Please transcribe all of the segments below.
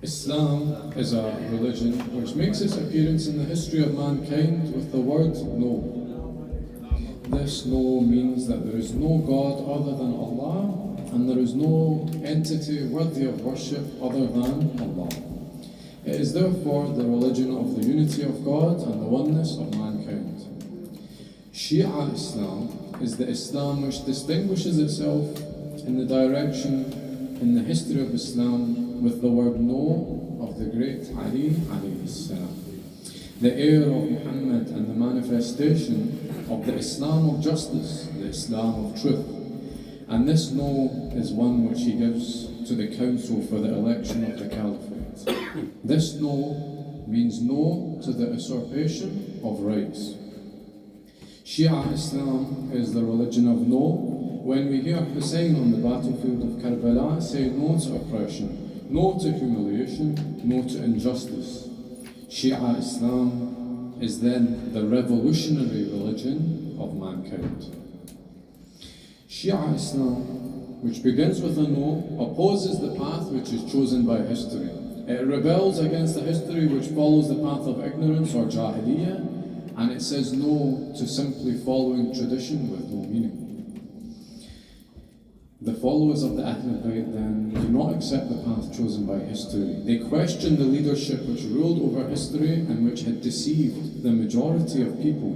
Islam is a religion which makes its appearance in the history of mankind with the word no. This no means that there is no God other than Allah, and there is no entity worthy of worship other than Allah. It is therefore the religion of the unity of God and the oneness of mankind. Shia Islam is the Islam which distinguishes itself in the direction in the history of Islam with the word no of the great Ali alayhi salam, the heir of Muhammad and the manifestation of the Islam of justice, the Islam of truth. And this no is one which he gives to the council for the election of the caliphate. This no means no to the usurpation of rights. Shia Islam is the religion of no. When we hear Hussein on the battlefield of Karbala say no to oppression, no to humiliation, no to injustice, Shia Islam is then the revolutionary religion of mankind. Shia Islam, which begins with a no, opposes the path which is chosen by history. It rebels against the history which follows the path of ignorance or jahiliyyah, and it says no to simply following tradition with no meaning. The followers of the Ahlul Bayt then do not accept the path chosen by history. They question the leadership which ruled over history and which had deceived the majority of people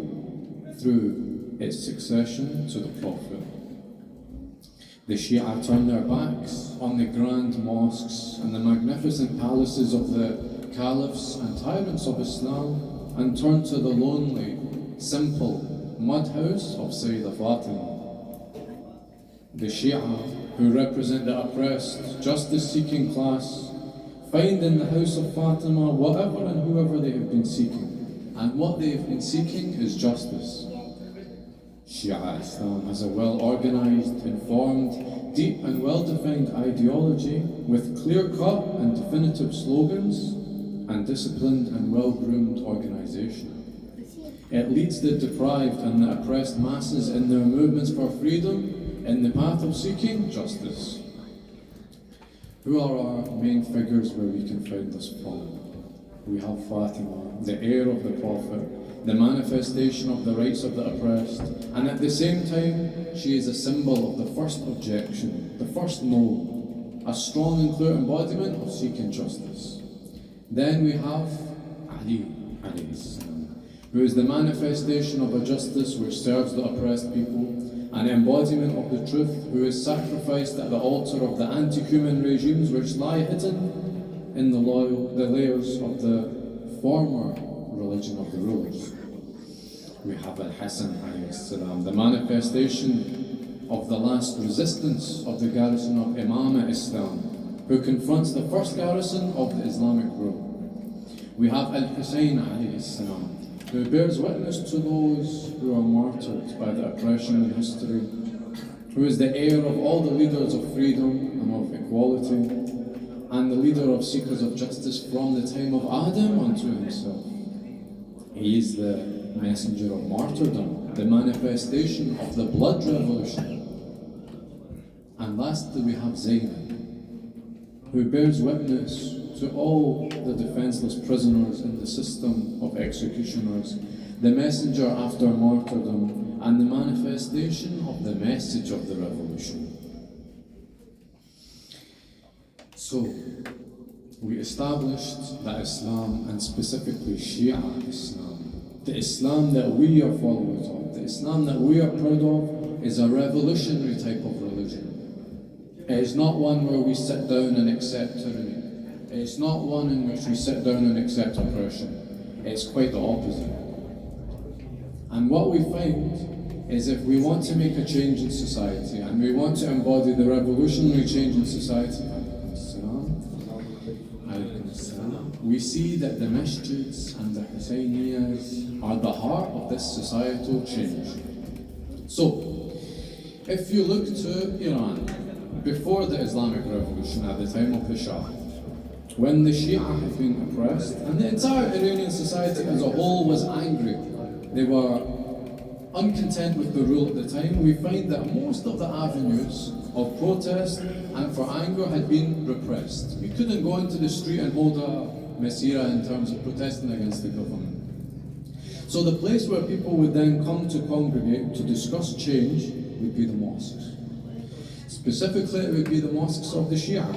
through its succession to the Prophet. The Shia turn their backs on the grand mosques and the magnificent palaces of the caliphs and tyrants of Islam and turn to the lonely, simple mud house of Sayyidah Fatima. The Shia, who represent the oppressed, justice-seeking class, find in the house of Fatima whatever and whoever they have been seeking, and what they have been seeking is justice. Shia Islam has a well-organized, informed, deep and well-defined ideology with clear-cut and definitive slogans and disciplined and well-groomed organization. It leads the deprived and the oppressed masses in their movements for freedom in the path of seeking justice. Who are our main figures where we can find this from? We have Fatima, the heir of the Prophet, the manifestation of the rights of the oppressed, and at the same time, she is a symbol of the first objection, the first no, a strong and clear embodiment of seeking justice. Then we have Ali alayhi salam, who is the manifestation of a justice which serves the oppressed people, an embodiment of the truth, who is sacrificed at the altar of the anti-human regimes which lie hidden in the layers of the former religion of the rulers. We have Al-Hasan alayhi salam, the manifestation of the last resistance of the garrison of Imam Islam, who confronts the first garrison of the Islamic rule. We have Al-Hussein alayhi salam, who bears witness to those who are martyred by the oppression in history, who is the heir of all the leaders of freedom and of equality, and the leader of seekers of justice from the time of Adam unto himself. He is the messenger of martyrdom, the manifestation of the blood revolution. And lastly we have Zainab, who bears witness to all the defenseless prisoners in the system of executioners, the messenger after martyrdom, and the manifestation of the message of the revolution. So, we established that Islam, and specifically Shia Islam, the Islam that we are followers of, the Islam that we are proud of, is a revolutionary type of religion. It is not one where we sit down and accept tyranny. It's not one in which we sit down and accept oppression. It's quite the opposite. And what we find is if we want to make a change in society and we want to embody the revolutionary change in society, we see that the masjids and the Husseyniyas are the heart of this societal change. So, if you look to Iran, before the Islamic Revolution at the time of the Shah, when the Shia had been oppressed, and the entire Iranian society as a whole was angry. They were uncontent with the rule at the time, we find that most of the avenues of protest and for anger had been repressed. You couldn't go into the street and hold a mesira in terms of protesting against the government. So the place where people would then come to congregate to discuss change would be the mosques. Specifically, it would be the mosques of the Shia.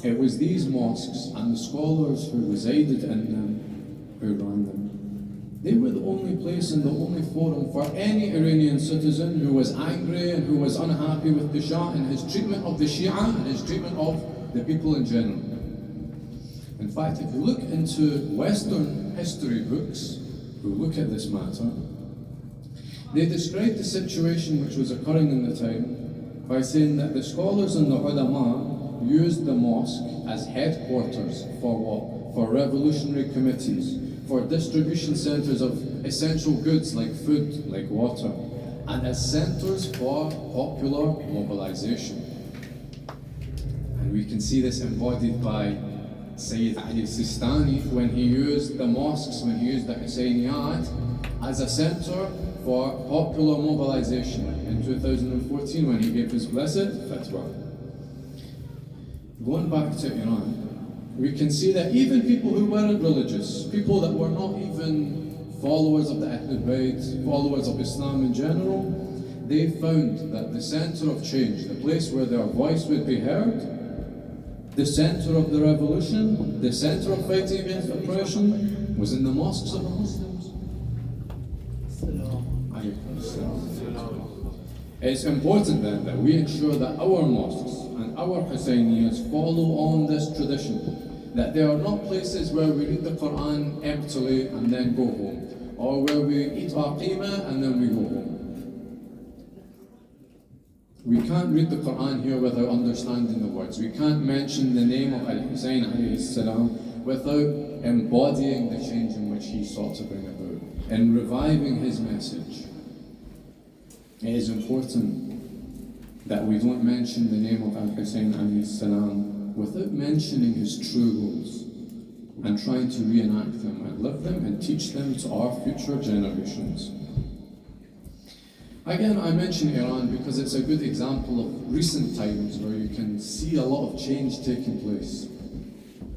It was these mosques and the scholars who resided in them who ran them. They were the only place and the only forum for any Iranian citizen who was angry and who was unhappy with the Shah and his treatment of the Shia and his treatment of the people in general. In fact, if you look into Western history books who look at this matter, they describe the situation which was occurring in the time by saying that the scholars and the ulama used the mosque as headquarters for what? For revolutionary committees, for distribution centres of essential goods like food, like water, and as centres for popular mobilisation. And we can see this embodied by Sayyid Ali Sistani when he used the mosques, when he used the Husseyniyat as a centre for popular mobilisation in 2014 when he gave his blessed fatwa. Going back to Iran, we can see that even people who weren't religious, people that were not even followers of the Ahlul Bayt, followers of Islam in general, they found that the centre of change, the place where their voice would be heard, the centre of the revolution, the centre of fighting against oppression, was in the mosques of the Muslims. It's important then that we ensure that our mosques and our Husayniyas follow on this tradition, that they are not places where we read the Quran emptily and then go home, or where we eat our qeemah and then we go home. We can't read the Quran here without understanding the words. We can't mention the name of Al-Husayn alayhi salam without embodying the change in which he sought to bring about, and reviving his message. It is important that we don't mention the name of Al-Husayn alayhi salam without mentioning his true goals and trying to reenact them and live them and teach them to our future generations. Again, I mention Iran because it's a good example of recent times where you can see a lot of change taking place.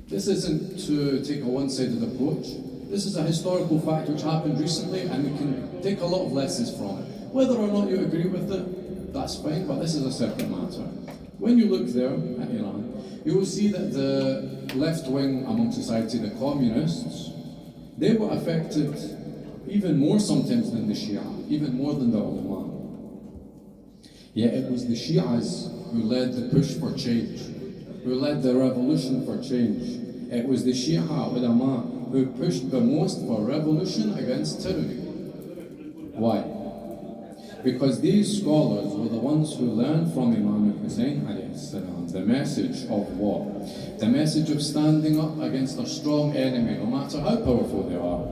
This isn't to take a one-sided approach. This is a historical fact which happened recently and we can take a lot of lessons from it. Whether or not you agree with it, that's fine, but this is a separate matter. When you look there at Iran, you will see that the left wing among society, the communists, they were affected even more sometimes than the Shia, even more than the ulama. Yet it was the Shias who led the push for change, who led the revolution for change. It was the Shia ulama who pushed the most for revolution against tyranny. Why? Because these scholars were the ones who learned from Imam al-Hussein alayhi salam the message of what? The message of standing up against a strong enemy, no matter how powerful they are.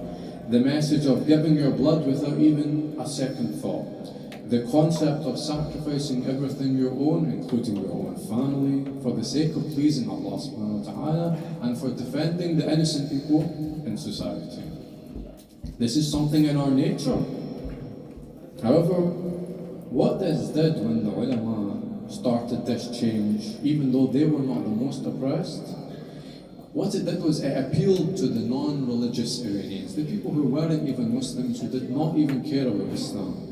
The message of giving your blood without even a second thought. The concept of sacrificing everything you own, including your own family, for the sake of pleasing Allah subhanahu wa ta'ala and for defending the innocent people in society. This is something in our nature. However, what this did when the ulama started this change, even though they were not the most oppressed, what it did was it appealed to the non-religious Iranians, the people who weren't even Muslims, who did not even care about Islam.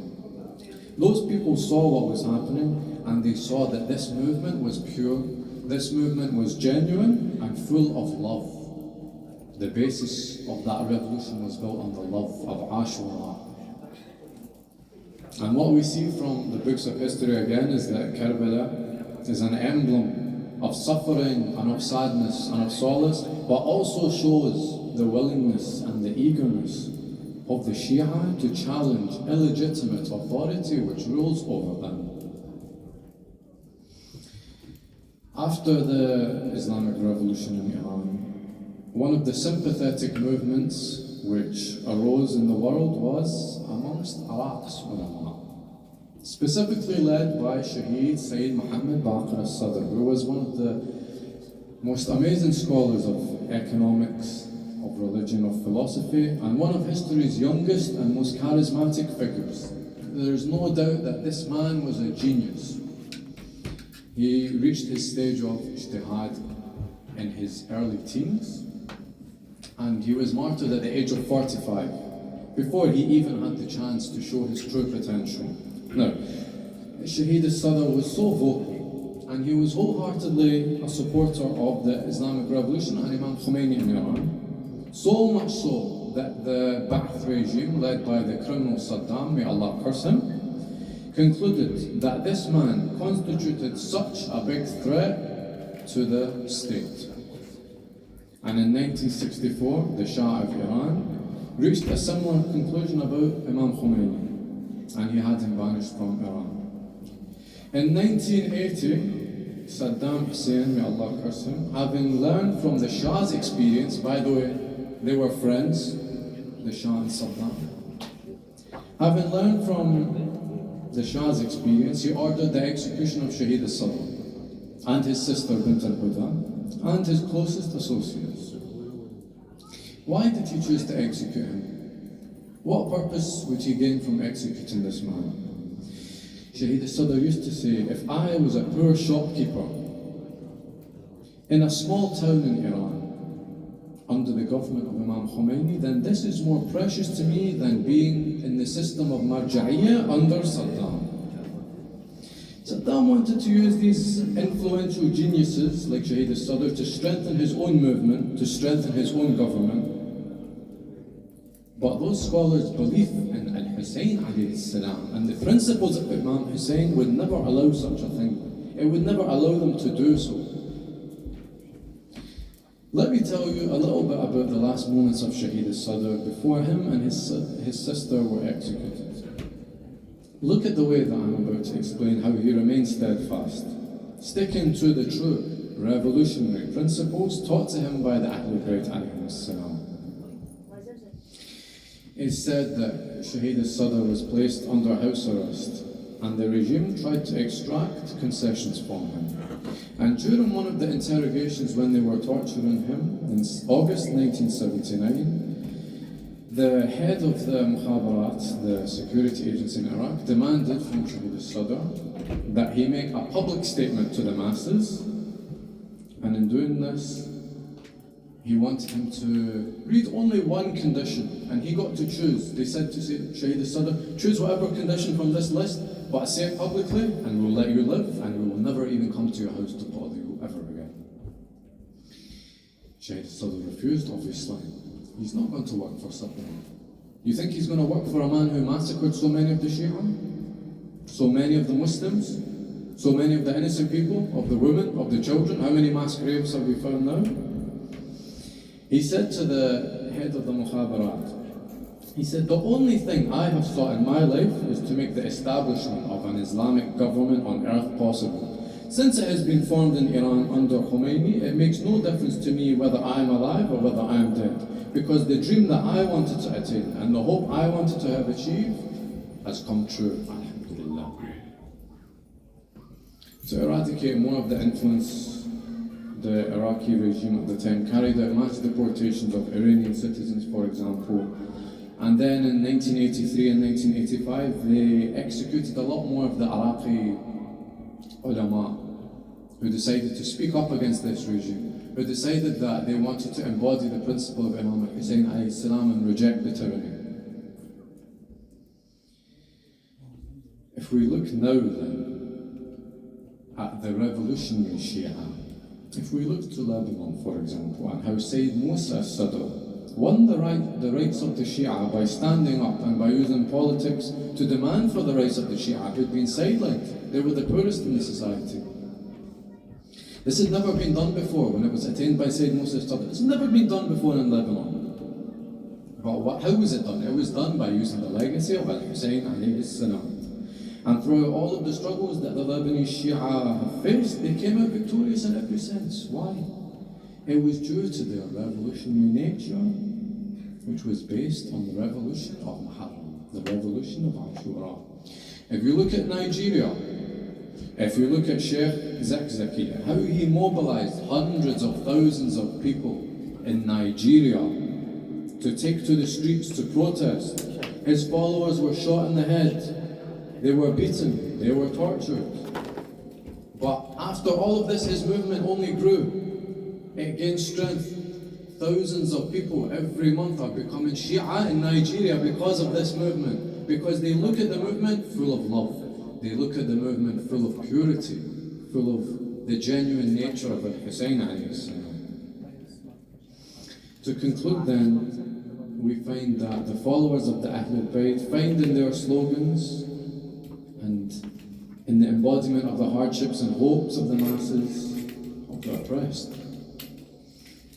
Those people saw what was happening and they saw that this movement was pure, this movement was genuine and full of love. The basis of that revolution was built on the love of Ashura. And what we see from the books of history again is that Karbala is an emblem of suffering and of sadness and of solace, but also shows the willingness and the eagerness of the Shia to challenge illegitimate authority which rules over them. After the Islamic Revolution in Iran, one of the sympathetic movements which arose in the world was amongst Iraq's ulama, specifically led by Shaheed Sayyid Muhammad Baqir al-Sadr, who was one of the most amazing scholars of economics of religion, of philosophy, and one of history's youngest and most charismatic figures. There's no doubt that this man was a genius. He reached his stage of ijtihad in his early teens, and he was martyred at the age of 45, before he even had the chance to show his true potential. Now, Shaheed al-Sadr was so vocal, and he was wholeheartedly a supporter of the Islamic Revolution and Imam Khomeini in Iran. So much so that the Ba'ath regime, led by the criminal Saddam, may Allah curse him, concluded that this man constituted such a big threat to the state. And in 1964, the Shah of Iran reached a similar conclusion about Imam Khomeini, and he had him banished from Iran. In 1980, Saddam Hussein, may Allah curse him, having learned from the Shah's experience, by the way, they were friends, the Shah and Saddam. Having learned from the Shah's experience, he ordered the execution of Shaheed al-Sadr and his sister Bint al-Huda and his closest associates. Why did he choose to execute him? What purpose would he gain from executing this man? Shaheed al-Sadr used to say, if I was a poor shopkeeper in a small town in Iran under the government of Imam Khomeini, then this is more precious to me than being in the system of Marja'iyya under Saddam. Saddam wanted to use these influential geniuses like Shaheed al-Sadr to strengthen his own movement, to strengthen his own government. But those scholars' belief in al-Hussein alayhi salam and the principles of Imam Hussein would never allow such a thing. It would never allow them to do so. Let me tell you a little bit about the last moments of Shaheed al-Sadr before him and his sister were executed. Look at the way that I'm about to explain how he remained steadfast, sticking to the true revolutionary principles taught to him by the Ahlul Bayt alayhim salam. It's said that Shaheed al-Sadr was placed under house arrest, and the regime tried to extract concessions from him. And during one of the interrogations when they were torturing him in August 1979, the head of the Mukhabarat, the security agency in Iraq, demanded from Shaheed al-Sadr that he make a public statement to the masses, and in doing this, he wanted him to read only one condition, and he got to choose. They said to Shaheed al-Sadr, choose whatever condition from this list, but say it publicly, and we'll let you live, and we will never even come to your house to bother you ever again. Shaheed al-Sadr refused, obviously. He's not going to work for Saddam. You think he's going to work for a man who massacred so many of the Shia? So many of the Muslims? So many of the innocent people? Of the women? Of the children? How many mass graves have we found now? He said to the head of the Mukhabarat, he said, the only thing I have sought in my life is to make the establishment of an Islamic government on earth possible. Since it has been formed in Iran under Khomeini, it makes no difference to me whether I am alive or whether I am dead, because the dream that I wanted to attain and the hope I wanted to have achieved has come true, alhamdulillah. To eradicate more of the influence, the Iraqi regime at the time carried out mass deportations of Iranian citizens, for example. And then in 1983 and 1985, they executed a lot more of the Iraqi ulama who decided to speak up against this regime, who decided that they wanted to embody the principle of Imam Hussein alayhi salam and reject the tyranny. If we look now then at the revolutionary Shia, if we look to Lebanon, for example, and how Sayyid Musa al-Sadr won the rights of the Shia by standing up and by using politics to demand for the rights of the Shia who'd been sidelined. They were the poorest in the society. This had never been done before when it was attained by Sayyid Musa al-Sadr. It's never been done before in Lebanon. But how was it done? It was done by using the legacy of al-Hussein alayhi salam. And throughout all of the struggles that the Lebanese Shia have faced, they came out victorious in every sense. Why? It was due to their revolutionary nature, which was based on the revolution of Muharram, the revolution of Ashura. If you look at Nigeria, if you look at Sheikh Zakzaki, how he mobilized hundreds of thousands of people in Nigeria to take to the streets to protest. His followers were shot in the head, they were beaten, they were tortured. But after all of this, his movement only grew. It gained strength. Thousands of people every month are becoming Shia in Nigeria because of this movement. Because they look at the movement full of love. They look at the movement full of purity, full of the genuine nature of al-Hussein alayhi salam. To conclude then, we find that the followers of the Ahlul Bayt find in their slogans and in the embodiment of the hardships and hopes of the masses, of the oppressed.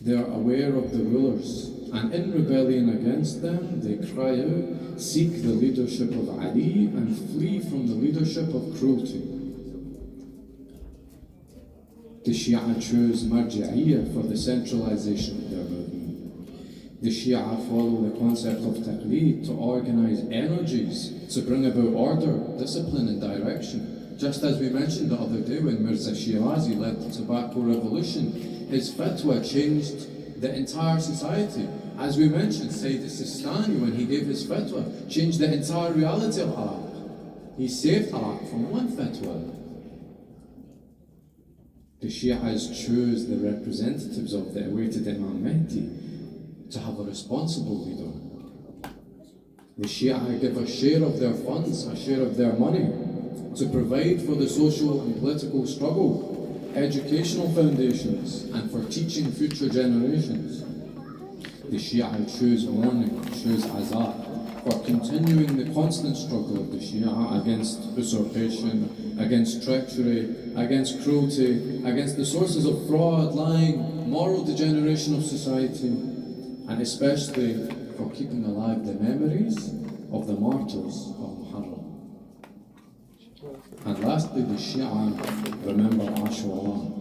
They are aware of the rulers, and in rebellion against them, they cry out, seek the leadership of Ali, and flee from the leadership of cruelty. The Shia choose marji'iyah for the centralization of their movement. The Shia follow the concept of taqleed to organize energies to bring about order, discipline and direction. Just as we mentioned the other day when Mirza Shirazi led the tobacco revolution, his fatwa changed the entire society. As we mentioned, Sayyid Sistani, when he gave his fatwa, changed the entire reality of Iraq. He saved Iraq from one fatwa. The Shias chose the representatives of the awaited Imam Mahdi to have a responsible leader. The Shia give a share of their funds, a share of their money, to provide for the social and political struggle, educational foundations, and for teaching future generations. The Shia choose mourning, choose azar, for continuing the constant struggle of the Shia against usurpation, against treachery, against cruelty, against the sources of fraud, lying, moral degeneration of society, and especially for keeping alive the memories of the martyrs of Muharram. And lastly, the Shia remember Ashura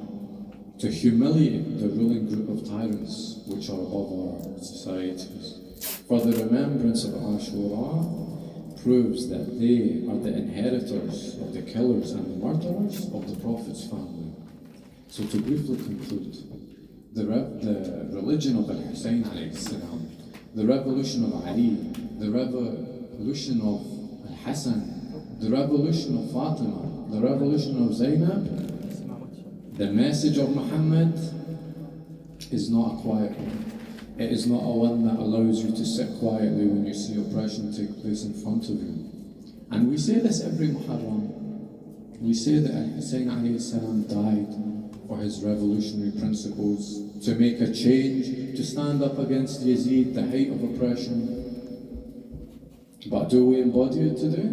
to humiliate the ruling group of tyrants which are above our societies. For the remembrance of Ashura proves that they are the inheritors of the killers and the murderers of the Prophet's family. So to briefly conclude, the religion of al-Hussein alayhi salam, the revolution of Ali, the revolution of al-Hassan, the revolution of Fatima, the revolution of Zainab, the message of Muhammad is not a quiet one. It is not a one that allows you to sit quietly when you see oppression take place in front of you. And we say this every Muharram. We say that al-Hussein alayhi salam died for his revolutionary principles, to make a change, to stand up against Yazid, the height of oppression. But do we embody it today?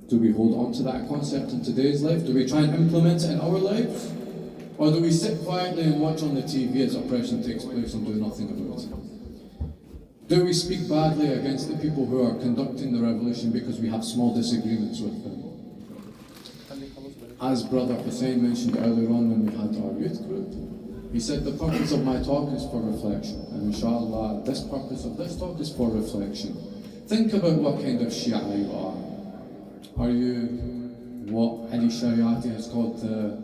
Do we hold on to that concept in today's life? Do we try and implement it in our lives? Or do we sit quietly and watch on the TV as oppression takes place and do nothing about it? Do we speak badly against the people who are conducting the revolution because we have small disagreements with them? As Brother Hussein mentioned earlier on when we had our youth group, he said the purpose of my talk is for reflection, and inshallah this purpose of this talk is for reflection. Think about what kind of Shia you are. Are you what Ali Shariati has called the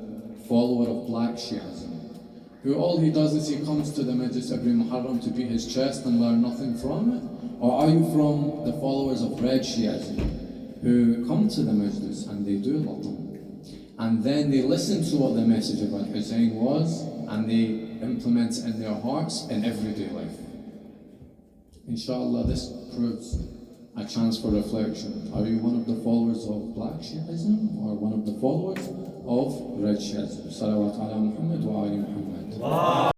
follower of black Shiism, who all he does is he comes to the Majlis every Muharram to beat his chest and learn nothing from it? Or are you from the followers of red Shiism, who come to the Majlis and they do Latam, and then they listen to what the message of al-Hussein was and they implement it in their hearts in everyday life? Inshallah, this proves a chance for reflection. Are you one of the followers of black Shiism or one of the followers of red Shiism? Salawat ala Muhammad wa ali Muhammad.